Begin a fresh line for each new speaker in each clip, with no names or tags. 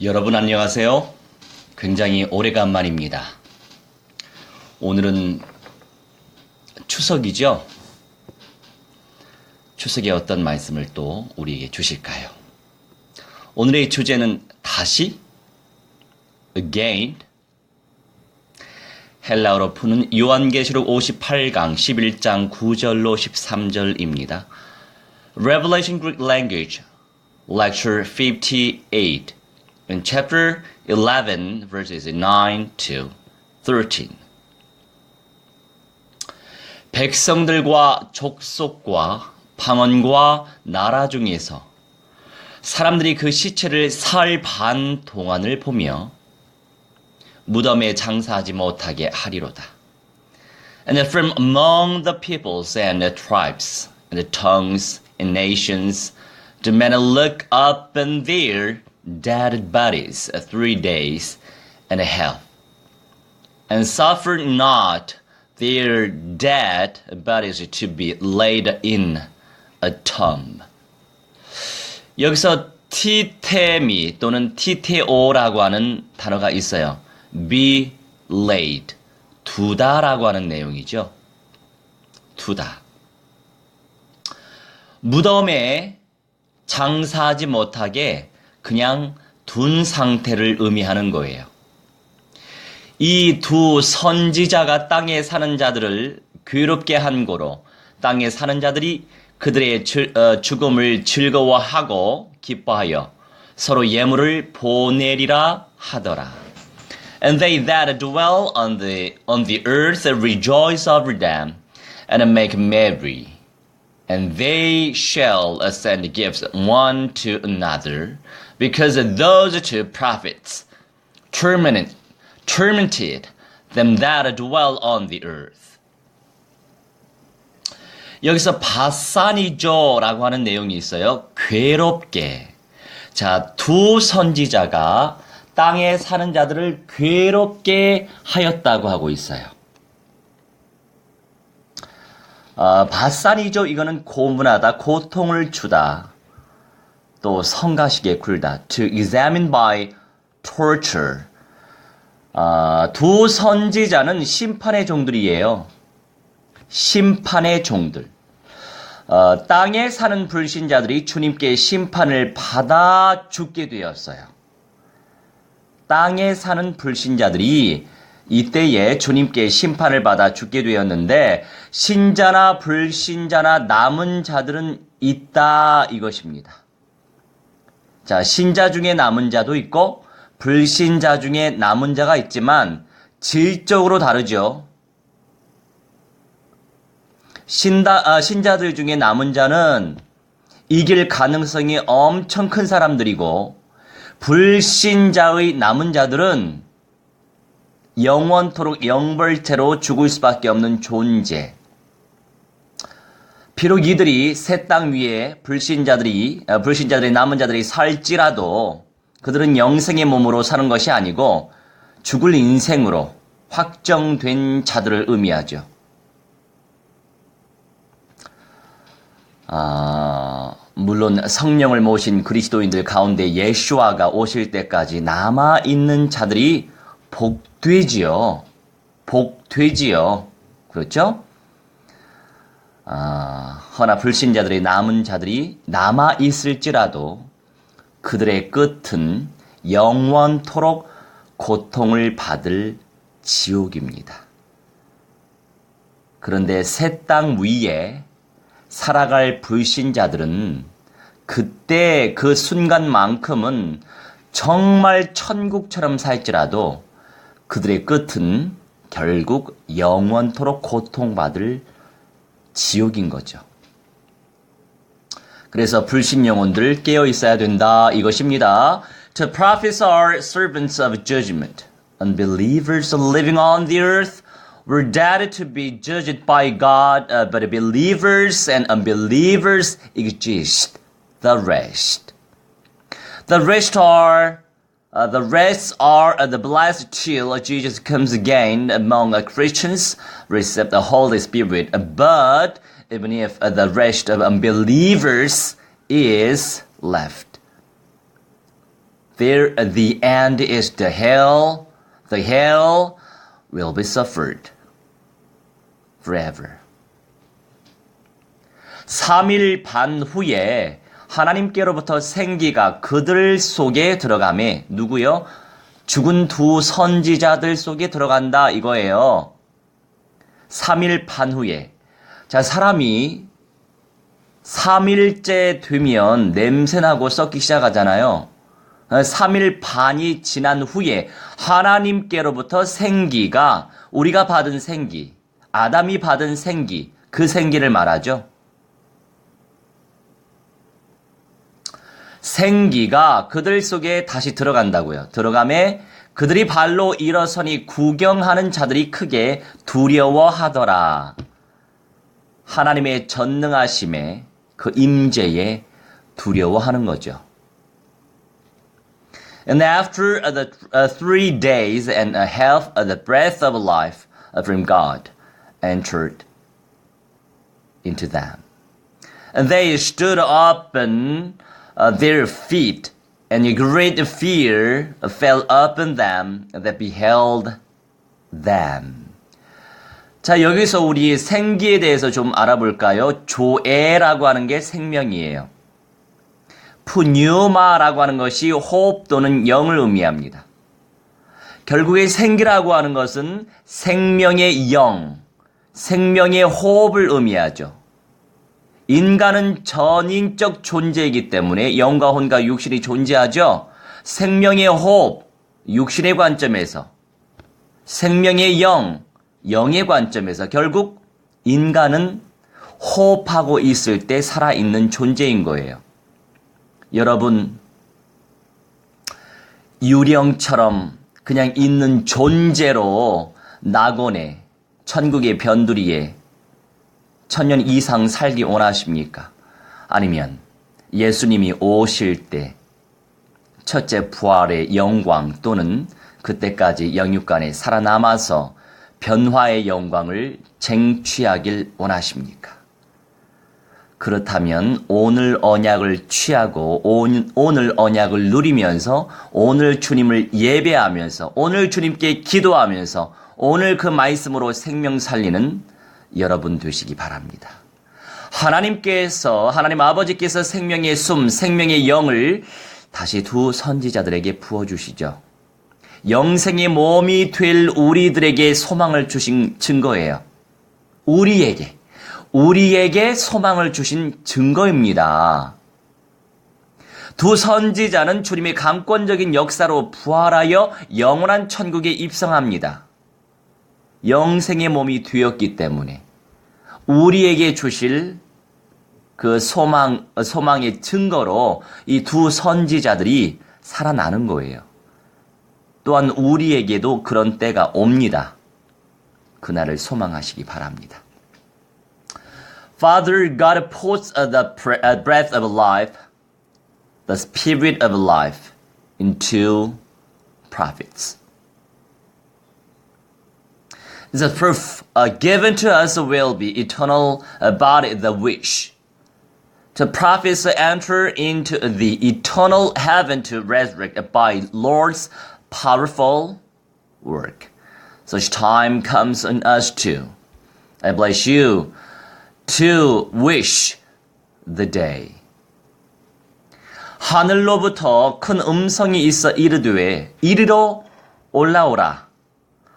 여러분 안녕하세요. 굉장히 오래간만입니다. 오늘은 추석이죠? 추석에 어떤 말씀을 또 우리에게 주실까요? 오늘의 주제는 다시, again, 헬라어로 푸는 요한계시록 58강 11장 9절로 13절입니다. Revelation Greek Language, Lecture 58, in chapter 11, verses 9 to 13. 백성들과 족속과 방언과 나라 중에서 사람들이 그 시체를 사흘 반 동안을 보며 무덤에 장사하지 못하게 하리로다. And from among the peoples and the tribes and the tongues and nations, the men look up in their dead bodies 3 days and a half, and suffer not their dead bodies to be laid in a tomb. 여기서 티테미 또는 티테오라고 하는 단어가 있어요. be laid, 두다라고 하는 내용이죠. 두다. 무덤에 장사하지 못하게 그냥 둔 상태를 의미하는 거예요. 이 두 선지자가 땅에 사는 자들을 괴롭게 한 고로 땅에 사는 자들이 그들의 죽음을 즐거워하고 기뻐하여 서로 예물을 보내리라 하더라. And they that dwell on the earth rejoice over them and make merry. And they shall send gifts one to another, because those two prophets tormented them that dwell on the earth. 여기서 바사니조라고 하는 내용이 있어요. 괴롭게. 자, 두 선지자가 땅에 사는 자들을 괴롭게 하였다고 하고 있어요. 바사니조, 이거는 고문하다, 고통을 주다, 또 성가시게 굴다, to examine by torture. 두 선지자는 심판의 종들이에요. 심판의 종들. 땅에 사는 불신자들이 주님께 심판을 받아 죽게 되었어요. 땅에 사는 불신자들이 이때에 주님께 심판을 받아 죽게 되었는데, 신자나 불신자나 남은 자들은 있다 이것입니다. 자, 신자 중에 남은 자도 있고 불신자 중에 남은 자가 있지만 질적으로 다르죠. 신자들 중에 남은 자는 이길 가능성이 엄청 큰 사람들이고, 불신자의 남은 자들은 영원토록 영벌체로 죽을 수밖에 없는 존재. 비록 이들이 새 땅 위에 불신자들의 남은 자들이 살지라도 그들은 영생의 몸으로 사는 것이 아니고 죽을 인생으로 확정된 자들을 의미하죠. 물론 성령을 모신 그리스도인들 가운데 예수아가 오실 때까지 남아있는 자들이 복되지요. 그렇죠? 허나 불신자들의 남은 자들이 남아있을지라도 그들의 끝은 영원토록 고통을 받을 지옥입니다. 그런데 새 땅 위에 살아갈 불신자들은 그때 그 순간만큼은 정말 천국처럼 살지라도 그들의 끝은 결국 영원토록 고통받을 지옥인 거죠. 그래서 불신 영혼들 깨어 있어야 된다 이것입니다. The prophets are servants of judgment. Unbelievers living on the earth were dead to be judged by God, but believers and unbelievers exist. The rest are the blessed till Jesus comes again among Christians, receive the Holy Spirit. But even if the rest of unbelievers is left, There, the end is the hell. The hell will be suffered forever. 3일 반 후에 하나님께로부터 생기가 그들 속에 들어가매 누구요? 죽은 두 선지자들 속에 들어간다 이거예요. 3일 반 후에. 자, 사람이 3일째 되면 냄새나고 썩기 시작하잖아요. 3일 반이 지난 후에 하나님께로부터 생기가 우리가 받은 생기, 아담이 받은 생기, 그 생기를 말하죠. 생기가 그들 속에 다시 들어간다고요. 들어가매 그들이 발로 일어서니 구경하는 자들이 크게 두려워하더라. 하나님의 전능하심에 그 임재에 두려워하는 거죠. And after the 3 days and a half, the breath of life from God entered into them. And they stood up on their feet, and a great fear fell upon them that beheld them. 자, 여기서 우리 생기에 대해서 좀 알아볼까요? 조에라고 하는 게 생명이에요. 푸뉴마라고 하는 것이 호흡 또는 영을 의미합니다. 결국에 생기라고 하는 것은 생명의 영, 생명의 호흡을 의미하죠. 인간은 전인적 존재이기 때문에 영과 혼과 육신이 존재하죠. 생명의 호흡, 육신의 관점에서, 생명의 영, 영의 관점에서 결국 인간은 호흡하고 있을 때 살아있는 존재인 거예요. 여러분, 유령처럼 그냥 있는 존재로 낙원에, 천국의 변두리에 천년 이상 살기 원하십니까? 아니면 예수님이 오실 때 첫째 부활의 영광 또는 그때까지 영육간에 살아남아서 변화의 영광을 쟁취하길 원하십니까? 그렇다면 오늘 언약을 취하고 오늘 언약을 누리면서 오늘 주님을 예배하면서 오늘 주님께 기도하면서 오늘 그 말씀으로 생명 살리는 여러분 되시기 바랍니다. 하나님 아버지께서 생명의 숨, 생명의 영을 다시 두 선지자들에게 부어주시죠. 영생의 몸이 될 우리들에게 소망을 주신 증거예요. 우리에게 소망을 주신 증거입니다. 두 선지자는 주님의 강권적인 역사로 부활하여 영원한 천국에 입성합니다. 영생의 몸이 되었기 때문에 우리에게 주실 그 소망의 증거로 이 두 선지자들이 살아나는 거예요. 또한 우리에게도 그런 때가 옵니다. 그날을 소망하시기 바랍니다. Father, God puts the breath of life, the spirit of life into prophets. The proof given to us will be eternal body, the wish. The prophets enter into the eternal heaven to resurrect by Lord's powerful work. Such time comes on us too. I bless you to wish the day. 하늘로부터 큰 음성이 있어 이르되 이리로 올라오라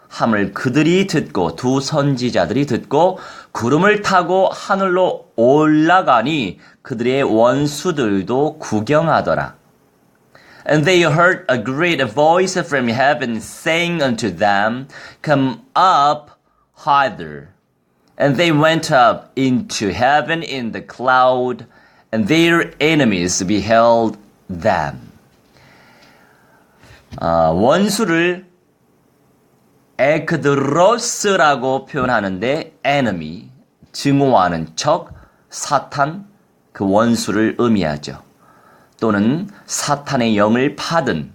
함을 그들이 듣고 두 선지자들이 듣고 구름을 타고 하늘로 올라가니 그들의 원수들도 구경하더라. And they heard a great voice from heaven saying unto them, Come up hither. And they went up into heaven in the cloud, and their enemies beheld them. 원수를 에크드로스라고 표현하는데 enemy, 증오하는 적, 사탄, 그 원수를 의미하죠. 또는 사탄의 영을 받은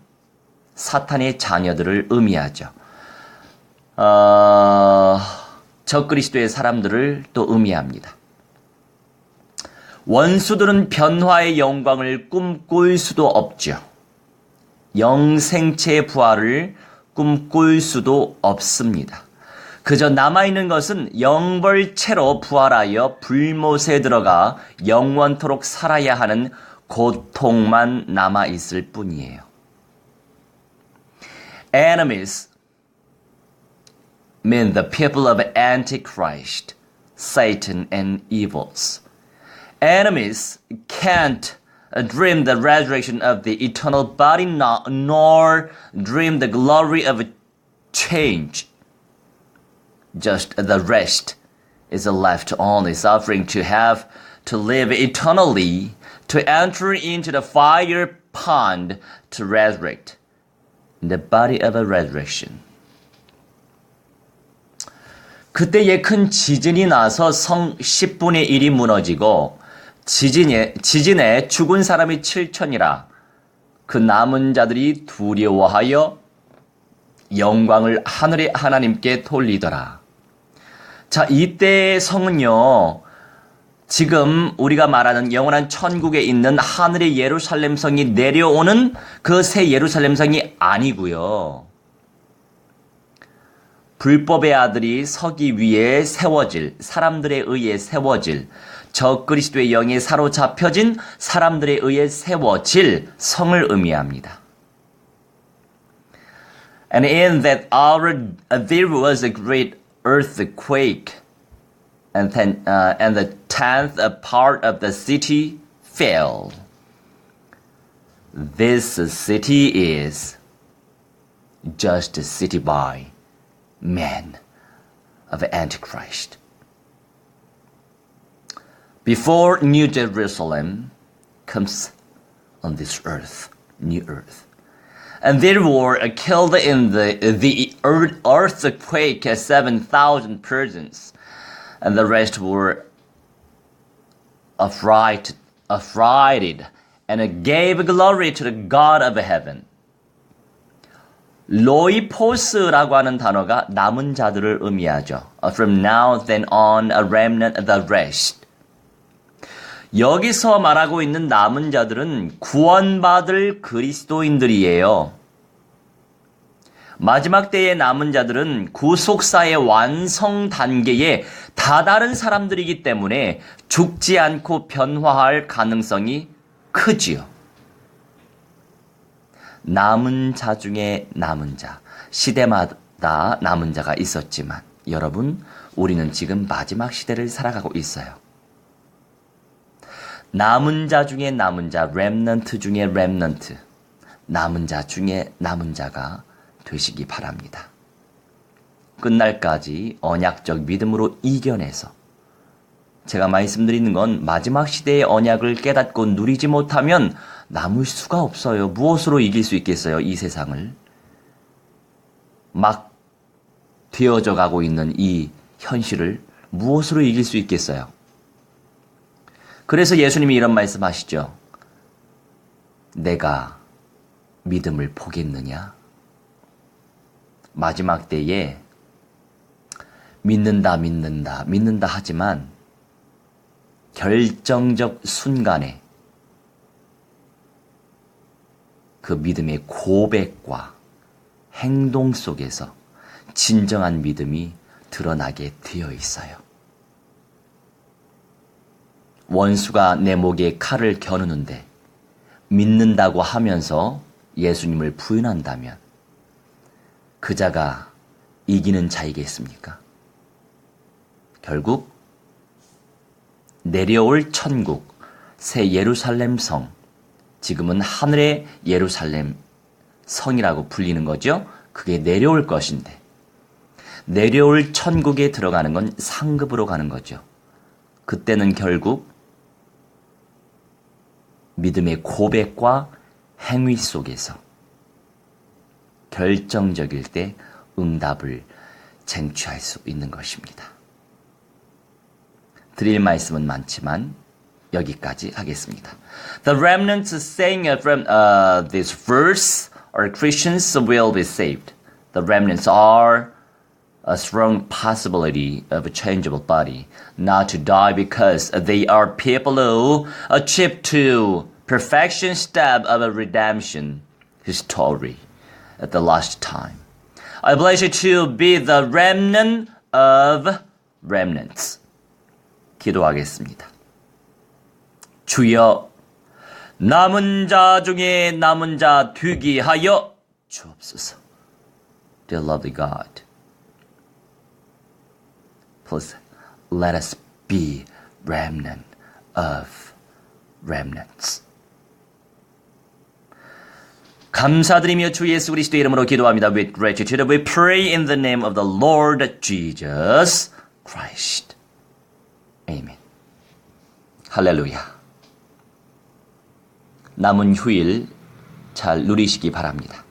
사탄의 자녀들을 의미하죠. 적그리스도의 사람들을 또 의미합니다. 원수들은 변화의 영광을 꿈꿀 수도 없죠. 영생체의 부활을 꿈꿀 수도 없습니다. 그저 남아있는 것은 영벌체로 부활하여 불못에 들어가 영원토록 살아야 하는 고통만 남아있을 뿐이에요. Enemies mean the people of Antichrist, Satan and evils. Enemies can't dream the resurrection of the eternal body, nor dream the glory of a change. Just the rest is left only suffering to have to live eternally, to enter into the fire pond, to resurrect the body of a resurrection. 그때에 큰 지진이 나서 성 10분의 1이 무너지고 지진에 죽은 사람이 7천이라 그 남은 자들이 두려워하여 영광을 하늘의 하나님께 돌리더라. 자, 이때의 성은요, 지금 우리가 말하는 영원한 천국에 있는 하늘의 예루살렘 성이 내려오는 그 새 예루살렘 성이 아니고요. 불법의 아들이 서기 위에 세워질, 사람들에 의해 세워질, 적그리스도의 영에 사로잡혀진 사람들에 의해 세워질 성을 의미합니다. And in that hour there was a great earthquake, and the 10th part of the city fell. This city is just a city by man of Antichrist. Before New Jerusalem comes on this earth, new earth. And there were killed in the earthquake 7,000 persons, and the rest were affrighted and gave glory to the God of heaven. 로이포스라고 하는 단어가 남은 자들을 의미하죠. From now then on, a remnant, the rest. 여기서 말하고 있는 남은 자들은 구원받을 그리스도인들이에요. 마지막 때의 남은 자들은 구속사의 완성 단계에 다다른 사람들이기 때문에 죽지 않고 변화할 가능성이 크지요. 남은 자 중에 남은 자, 시대마다 남은 자가 있었지만 여러분, 우리는 지금 마지막 시대를 살아가고 있어요. 남은 자 중에 남은 자, 렘넌트 중에 렘넌트, 남은 자 중에 남은 자가 되시기 바랍니다. 끝날까지 언약적 믿음으로 이겨내서, 제가 말씀드리는 건 마지막 시대의 언약을 깨닫고 누리지 못하면 남을 수가 없어요. 무엇으로 이길 수 있겠어요? 이 세상을. 막 되어져 가고 있는 이 현실을 무엇으로 이길 수 있겠어요? 그래서 예수님이 이런 말씀하시죠. 내가 믿음을 보겠느냐? 마지막 때에 믿는다 하지만 결정적 순간에 그 믿음의 고백과 행동 속에서 진정한 믿음이 드러나게 되어 있어요. 원수가 내 목에 칼을 겨누는데 믿는다고 하면서 예수님을 부인한다면 그 자가 이기는 자이겠습니까? 결국 내려올 천국, 새 예루살렘 성, 지금은 하늘의 예루살렘 성이라고 불리는 거죠. 그게 내려올 것인데, 내려올 천국에 들어가는 건 상급으로 가는 거죠. 그때는 결국 믿음의 고백과 행위 속에서 결정적일 때 응답을 쟁취할 수 있는 것입니다. 드릴 말씀은 많지만 여기까지 하겠습니다. The remnants saying from this verse are Christians will be saved. The remnants are a strong possibility of a changeable body, not to die because they are people who achieve to perfection step of a redemption, his story at the last time. I bless you to be the remnant of remnants. 기도하겠습니다. 주여, 남은 자 중에 남은 자 되게 하여 주옵소서. Dear lovely God, please let us be remnant of remnants. 감사드리며 주 예수 그리스도의 이름으로 기도합니다. With gratitude we pray in the name of the Lord Jesus Christ. Amen. 할렐루야. 남은 휴일 잘 누리시기 바랍니다.